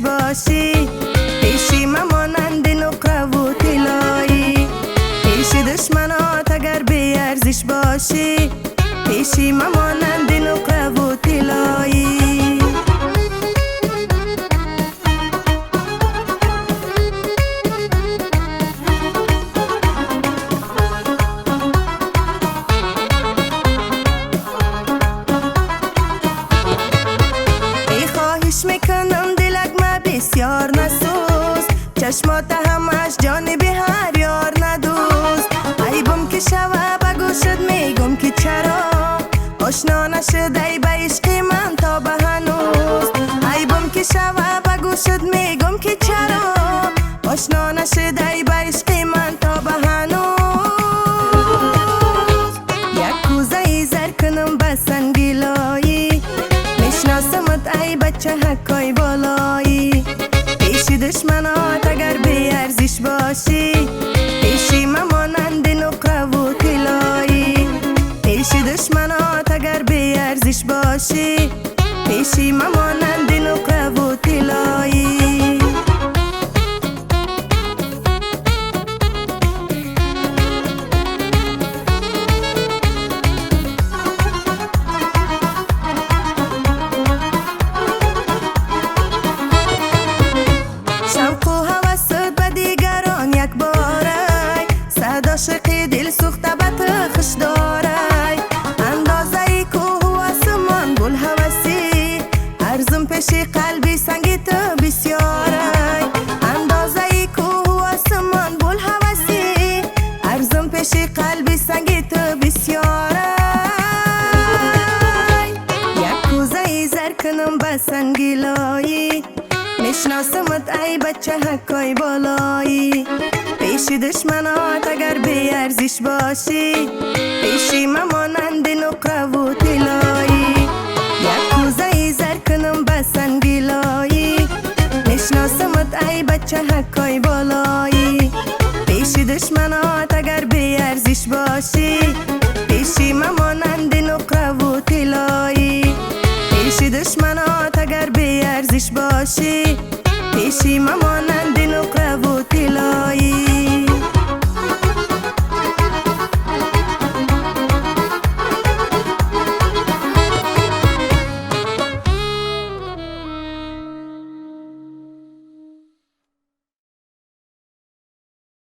باشی، پیشی ممانند نقره و طلایی. پیش دشمنات اگر بی ارزش باشی، پیشی ممانند نقره و طلایی. میکنم دلک ما بسیار نسوز، چشمات همش جانب هر یار ندوز. عیبم که شوه بگو شد میگم که چرا آشنا نشد ای به عشق من تا به هنوز. عیبم که شوه بگو شد میگم که چرا آشنا نشد ای به عشق من تا به هنوز. یک کوزه ای زر کنم به سنگیلایی، میشناسمت ای بچه حکای بالایی. پیش دشمنات اگر بی ارزش باشی، پیشی ممانند نقره و طلایی. پیش دشمنات اگر بی ارزش باشی، پیشی ممانند نقره و طلایی. عاشقی دل سوخته به تخش دارای، اندازه ای کوه و آسمان گل هوسی. ارزم پیش قلبی سنگی تو بسیارای، اندازه ای کوه و آسمان گل هوسی. ارزم پیش قلبی سنگی تو بسیارای. یک کوزه ای زر کنم به سنگیلایی، میشناسمت ای بچه حکای بالایی. پیش دشمنات اگر بی ارزش باشی، پیشی ممانند نقره و طلایی. یک کوزه ای زر کنم به سنگیلایی، میشناسمت ای بچه حکای بالایی. پیش دشمنات اگر بی ارزش باشی، پیشی ممانند نقره و طلایی. پیش دشمنات اگر بی ارزش باشی، پیشی ممانند نقره